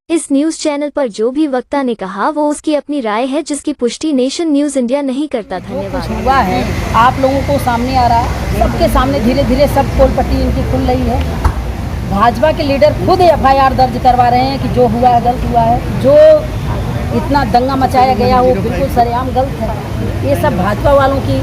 इस news channel पर जो भी वक्ता ने कहा वो उसकी अपनी राय है, जिसकी पुष्टि नेशन न्यूज इंडिया नहीं करता। धन्यवाद। हुआ है आप लोगों को सामने आ रहा है, सबके सामने धीरे धीरे सब पोल पट्टी इनकी खुल रही है। भाजपा के लीडर खुद FIR दर्ज करवा रहे हैं कि जो हुआ है गलत हुआ है, जो इतना दंगा मचाया गया वो बिल्कुल सरेआम गलत है। ये सब भाजपा वालों की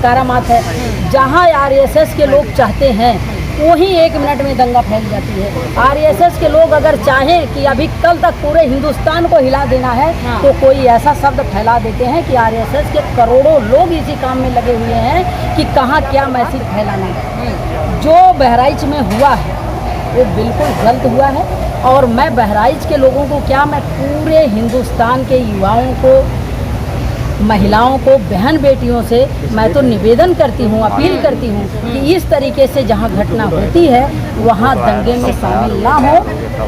करामात है। जहाँ RSS के लोग चाहते हैं वहीं 1 मिनट में दंगा फैल जाती है। RSS के लोग अगर चाहें कि अभी कल तक पूरे हिंदुस्तान को हिला देना है तो कोई ऐसा शब्द फैला देते हैं कि RSS के करोड़ों लोग इसी काम में लगे हुए हैं कि कहाँ क्या मैसेज फैलाना है। जो बहराइच में हुआ है वो बिल्कुल गलत हुआ है। और मैं बहराइच के लोगों को क्या, मैं पूरे हिंदुस्तान के युवाओं को, महिलाओं को, बहन बेटियों से मैं तो निवेदन करती हूँ, अपील करती हूँ कि इस तरीके से जहाँ घटना होती है वहाँ दंगे में शामिल ना हो,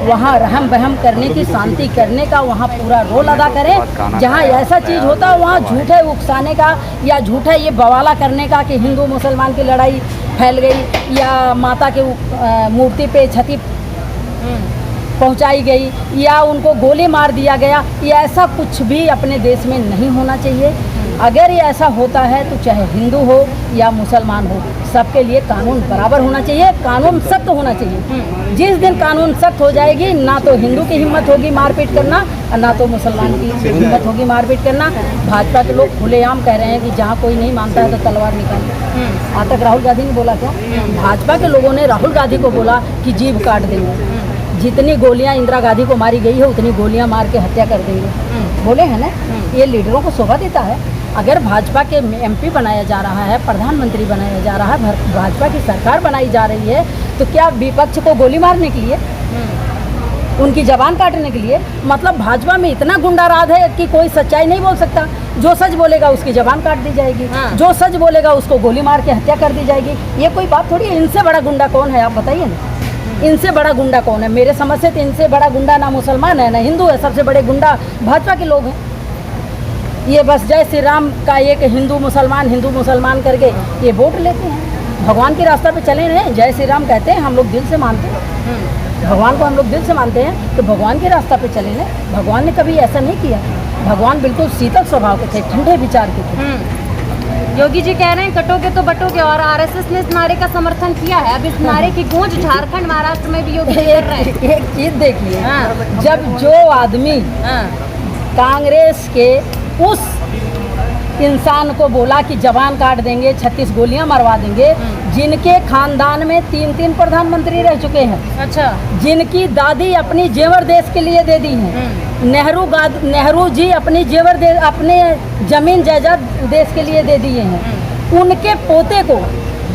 वहाँ रहम बहम करने की, शांति करने का वहाँ पूरा रोल अदा करें। जहाँ ऐसा चीज़ होता है वहाँ झूठे उकसाने का या झूठे ये बवाला करने का कि हिंदू मुसलमान की लड़ाई फैल गई या माता के मूर्ति पे क्षति पहुंचाई गई या उनको गोली मार दिया गया, ये ऐसा कुछ भी अपने देश में नहीं होना चाहिए। अगर ये ऐसा होता है तो चाहे हिंदू हो या मुसलमान हो, सबके लिए कानून बराबर होना चाहिए, कानून सख्त होना चाहिए। जिस दिन कानून सख्त हो जाएगी, ना तो हिंदू की हिम्मत होगी मारपीट करना और ना तो मुसलमान की हिम्मत होगी मारपीट करना। भाजपा के लोग खुलेआम कह रहे हैं कि जहाँ कोई नहीं मानता है तो तलवार निकालें। आज तक राहुल गांधी ने बोला क्या? भाजपा के लोगों ने राहुल गांधी को बोला कि जीभ काट देंगे, जितनी गोलियां इंदिरा गांधी को मारी गई है उतनी गोलियां मार के हत्या कर देंगे, बोले हैं ना। ये लीडरों को शोभा देता है? अगर भाजपा के MP बनाया जा रहा है, प्रधानमंत्री बनाया जा रहा है, भाजपा की सरकार बनाई जा रही है, तो क्या विपक्ष को गोली मारने के लिए, उनकी जबान काटने के लिए? मतलब भाजपा में इतना गुंडाराज है कि कोई सच्चाई नहीं बोल सकता। जो सच बोलेगा उसकी जबान काट दी जाएगी, जो सच बोलेगा उसको गोली मार के हत्या कर दी जाएगी। ये कोई बात थोड़ी है। इनसे बड़ा गुंडा कौन है आप बताइए ना? इनसे बड़ा गुंडा कौन है? मेरे समझ से तो इनसे बड़ा गुंडा ना मुसलमान है ना हिंदू है, सबसे बड़े गुंडा भाजपा के लोग हैं। ये बस जय श्री राम का एक हिंदू मुसलमान करके ये वोट लेते हैं। भगवान के रास्ते पे चले रहे, जय श्री राम कहते हैं, हम लोग दिल से मानते हैं भगवान को, हम लोग दिल से मानते हैं, तो भगवान के रास्ते पे चले रहे। भगवान ने कभी ऐसा नहीं किया। भगवान बिल्कुल शीतल स्वभाव के थे, ठंडे विचार के थे। योगी जी कह रहे हैं कटोगे तो बटोगे, और RSS ने इस नारे का समर्थन किया है। अब इस नारे की गूंज झारखंड, महाराष्ट्र में भी योगी कर रहे हैं। एक चीज देखिए, जब जो आदमी कांग्रेस के उस इंसान को बोला कि जवान काट देंगे, 36 गोलियां मरवा देंगे, जिनके खानदान में 3 प्रधानमंत्री रह चुके हैं, अच्छा, जिनकी दादी अपनी जेवर देश के लिए दे दी हैं, नेहरू जी अपनी जेवर अपने जमीन जायदाद देश के लिए दे दिए हैं, उनके पोते को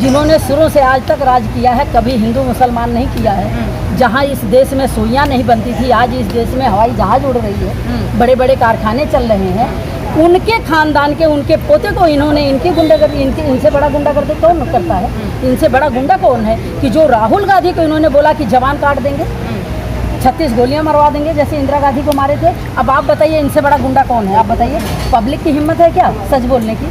जिन्होंने शुरू से आज तक राज किया है, कभी हिंदू मुसलमान नहीं किया है। जहां इस देश में सुइयां नहीं बनती थी, आज इस देश में हवाई जहाज उड़ रही है, बड़े बड़े कारखाने चल रहे हैं। उनके खानदान के उनके पोते को इन्होंने, इनकी गुंडागर्दी, इनसे बड़ा गुंडागर्दी कौन करता है? इनसे बड़ा गुंडा कौन है कि जो राहुल गांधी को इन्होंने बोला कि जवान काट देंगे, 36 गोलियां मरवा देंगे जैसे इंदिरा गांधी को मारे थे। अब आप बताइए इनसे बड़ा गुंडा कौन है? आप बताइए। पब्लिक की हिम्मत है क्या सच बोलने की?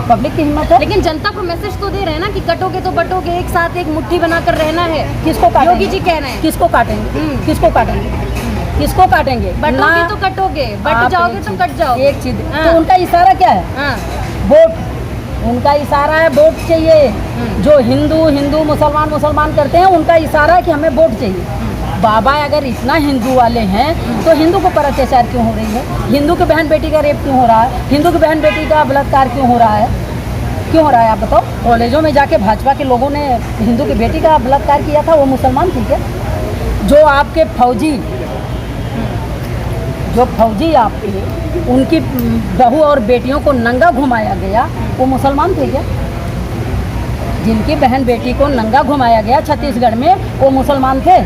पब्लिक की हिम्मत है? लेकिन जनता को मैसेज तो दे रहे हैं ना कि कटोगे तो बटोगे, एक साथ एक मुट्ठी बनाकर रहना है। किसको काटेंगे? योगी जी कह रहे हैं किसको काटेंगे? किसको काटेंगे? किसको काटेंगे? बटोगे तो कटोगे, बट जाओगे तो कट जाओ। एक चीज, तो उनका इशारा क्या है? वोट। उनका इशारा है वोट चाहिए। जो हिंदू मुसलमान करते हैं, उनका इशारा है कि हमें वोट चाहिए। बाबा अगर इतना हिंदू वाले हैं तो हिंदू को पर अत्याचार क्यों हो रही है? हिंदू की बहन बेटी का रेप क्यों हो रहा है? हिंदू की बहन बेटी का बलात्कार क्यों हो रहा है? क्यों हो रहा है आप बताओ? कॉलेजों में जाके भाजपा के लोगों ने हिंदू की बेटी का बलात्कार किया था, वो मुसलमान थी क्या? जो आपके फौजी आपके, उनकी बहू और बेटियों को नंगा घुमाया गया, वो मुसलमान थे क्या? जिनकी बहन बेटी को नंगा घुमाया गया छत्तीसगढ़ में, वो मुसलमान थे?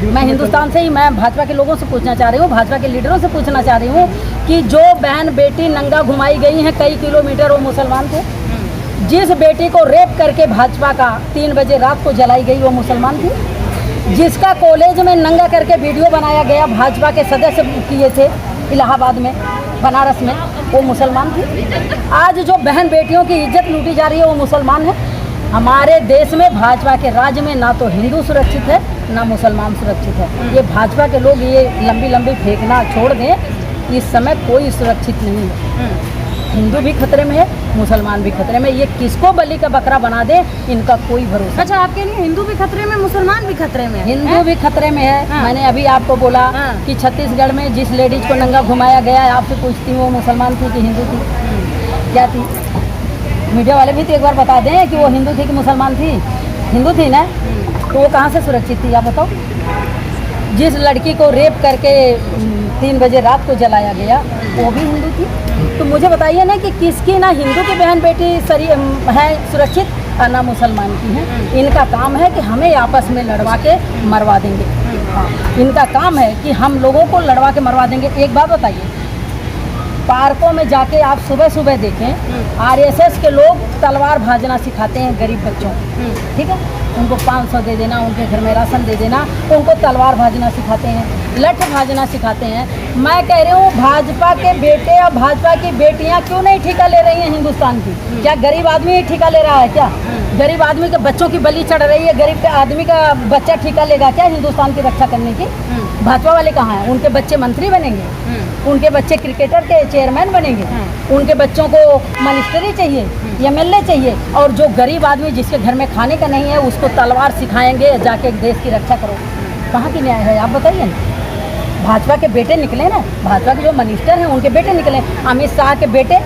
मैं हिंदुस्तान से ही, मैं भाजपा के लोगों से पूछना चाह रही हूँ, भाजपा के लीडरों से पूछना चाह रही हूँ कि जो बहन बेटी नंगा घुमाई गई हैं कई किलोमीटर, वो मुसलमान थे? जिस बेटी को रेप करके भाजपा का 3 बजे रात को जलाई गई, वो मुसलमान थी? जिसका कॉलेज में नंगा करके वीडियो बनाया गया, भाजपा के सदस्य किए थे इलाहाबाद में, बनारस में, वो मुसलमान थी? आज जो बहन बेटियों की इज्जत लूटी जा रही है वो मुसलमान है? हमारे देश में भाजपा के राज्य में ना तो हिंदू सुरक्षित है ना मुसलमान सुरक्षित है। ये भाजपा के लोग ये लंबी लंबी फेंकना छोड़ दें, इस समय कोई सुरक्षित नहीं है। हिंदू भी खतरे में है, मुसलमान भी खतरे में। ये किसको बलि का बकरा बना दे, इनका कोई भरोसा। अच्छा, आपके लिए हिंदू भी खतरे में, मुसलमान भी खतरे में? हिंदू भी खतरे में है। हाँ। मैंने अभी आपको बोला कि छत्तीसगढ़ में जिस लेडीज को नंगा घुमाया गया है, आपसे पूछती हूँ वो मुसलमान थी कि हिंदू थी? क्या थी? मीडिया वाले भी तो एक बार बता दें कि वो हिंदू थी कि मुसलमान थी। हिंदू थी ना, तो वो कहाँ से सुरक्षित थी आप बताओ? जिस लड़की को रेप करके 3 बजे रात को जलाया गया, वो भी हिंदू थी। तो मुझे बताइए ना कि किसकी ना हिंदू की बहन बेटी है सुरक्षित और ना मुसलमान की है। इनका काम है कि हमें आपस में लड़वा के मरवा देंगे। हाँ, इनका काम है कि हम लोगों को लड़वा के मरवा देंगे। एक बात बताइए, पार्कों में जाके आप सुबह सुबह देखें, आरएसएस के लोग तलवार भाजना सिखाते हैं गरीब बच्चों को, ठीक है? उनको 500 दे देना, उनके घर में राशन दे देना, उनको तलवार भाजना सिखाते हैं, लठ भाजना सिखाते हैं। मैं कह रही हूँ भाजपा के बेटे और भाजपा की बेटियाँ क्यों नहीं ठेका ले रही हैं हिंदुस्तान की? क्या गरीब आदमी ही ठेका ले रहा है क्या? गरीब आदमी के बच्चों की बलि चढ़ रही है, गरीब आदमी का बच्चा ठेका लेगा क्या हिंदुस्तान की रक्षा करने की? भाजपा वाले कहाँ हैं? उनके बच्चे मंत्री बनेंगे, उनके बच्चे क्रिकेटर के चेयरमैन बनेंगे, उनके बच्चों को मिनिस्ट्री चाहिए, एमएलए चाहिए, और जो गरीब आदमी जिसके घर में खाने का नहीं है उसको तलवार सिखाएंगे जाके देश की रक्षा करो। कहाँ की न्याय है आप बताइए ना? भाजपा के बेटे निकले ना, भाजपा के जो मिनिस्टर हैं उनके बेटे निकले। अमित शाह के बेटे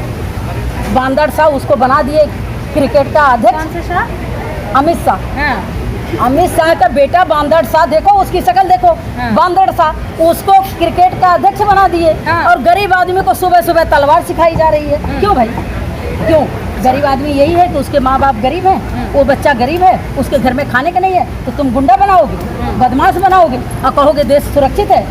बांदड़ शाह उसको बना दिए क्रिकेट का अध्यक्ष। कौन से शाह? अमित शाह। अमित शाह का बेटा बांदड़ शाह, देखो उसकी शक्ल देखो, बांदड़ शाह, उसको क्रिकेट का अध्यक्ष बना दिए। और गरीब आदमी को सुबह सुबह तलवार सिखाई जा रही है। क्यों भाई, क्यों? गरीब आदमी यही है कि उसके माँ बाप गरीब हैं, वो बच्चा गरीब है, उसके घर में खाने का नहीं है, तो तुम गुंडा बनाओगे, बदमाश बनाओगे और कहोगे देश सुरक्षित है।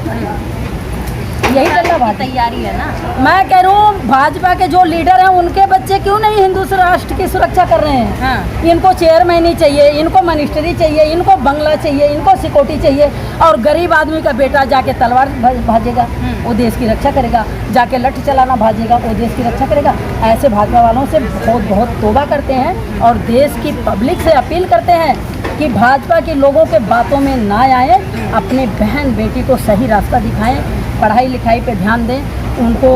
यही चलना बात तैयारी है ना। मैं कह रहा हूँ भाजपा के जो लीडर हैं उनके बच्चे क्यों नहीं हिंदू राष्ट्र की सुरक्षा कर रहे हैं? इनको चेयरमैन ही चाहिए, इनको मिनिस्ट्री चाहिए, इनको बंगला चाहिए, इनको सिक्योरिटी चाहिए, और गरीब आदमी का बेटा जाके तलवार भाजेगा, वो देश की रक्षा करेगा, जाके लठ चलाना भाजेगा, वो देश की रक्षा करेगा। ऐसे भाजपा वालों से बहुत तौबा करते हैं और देश की पब्लिक से अपील करते हैं कि भाजपा के लोगों के बातों में ना आए, अपने बहन बेटी को सही रास्ता दिखाएं, पढ़ाई लिखाई पे ध्यान दें, उनको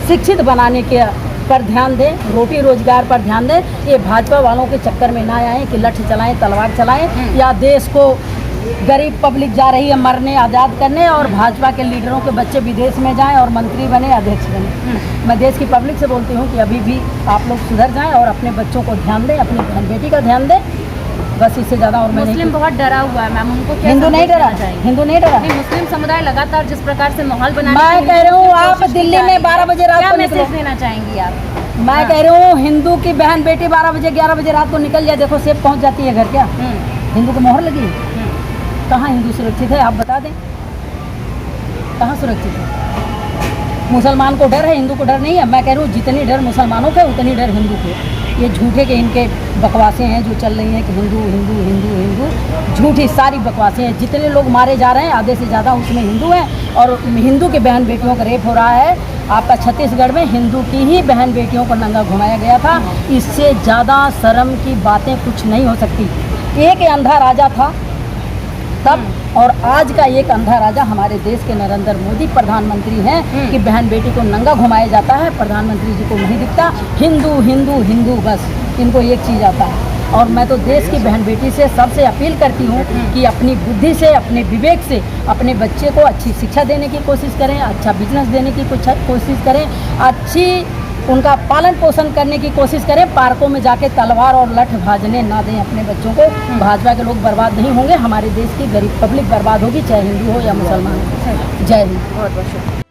शिक्षित बनाने के पर ध्यान दें, रोटी रोजगार पर ध्यान दें। ये भाजपा वालों के चक्कर में ना आए कि लठ चलाएं, तलवार चलाएं, या देश को गरीब पब्लिक जा रही है मरने, आज़ाद करने, और भाजपा के लीडरों के बच्चे विदेश में जाएं और मंत्री बने, अध्यक्ष बने। मैं देश की पब्लिक से बोलती हूँ कि अभी भी आप लोग सुधर जाएं और अपने बच्चों को ध्यान दें, अपनी बहन बेटी का ध्यान दें, बस इससे ज़्यादा और मैं नहीं। मुस्लिम बहुत डरा हुआ है मैम, उनको क्या हिंदू नहीं डरा, हिंदू नहीं डरा। मुस्लिम समुदाय लगातार जिस प्रकार से माहौल बनाने मैं कह रही हूँ आप दिल्ली में 12 बजे रात क्या को मैसेज देना चाहेंगी आप? मैं कह रही हूँ हिंदू की बहन बेटी 12 बजे 11 बजे रात को निकल जाए, देखो सेफ पहुँच जाती है घर। क्या हिंदू को मोहर लगी? कहाँ हिंदू सुरक्षित है आप बता दें? कहाँ सुरक्षित है? मुसलमान को डर है, हिंदू को डर नहीं है। मैं कह रही हूँ जितनी डर मुसलमानों के उतनी डर हिंदू के। ये झूठे के इनके बकवासें हैं जो चल रही हैं कि हिंदू हिंदू हिंदू हिंदू, झूठी सारी बकवासें हैं। जितने लोग मारे जा रहे हैं आधे से ज़्यादा उसमें हिंदू हैं, और हिंदू के बहन बेटियों का रेप हो रहा है। आपका छत्तीसगढ़ में हिंदू की ही बहन बेटियों को नंगा घुमाया गया था। इससे ज़्यादा शर्म की बातें कुछ नहीं हो सकती। एक अंधा राजा था तब, और आज का एक अंधा राजा हमारे देश के नरेंद्र मोदी प्रधानमंत्री हैं कि बहन बेटी को नंगा घुमाया जाता है, प्रधानमंत्री जी को नहीं दिखता। हिंदू हिंदू हिंदू, बस इनको एक चीज़ आता है। और मैं तो देश की बहन बेटी से सबसे अपील करती हूँ कि अपनी बुद्धि से, अपने विवेक से अपने बच्चे को अच्छी शिक्षा देने की कोशिश करें, अच्छा बिजनेस देने की कोशिश करें, अच्छी उनका पालन पोषण करने की कोशिश करें। पार्कों में जाके तलवार और लठ भाजने ना दें अपने बच्चों को। भाजपा के लोग बर्बाद नहीं होंगे, हमारे देश की गरीब पब्लिक बर्बाद होगी, चाहे हिंदू हो या मुसलमान हो। जय हिंद। बहुत बहुत शुक्रिया।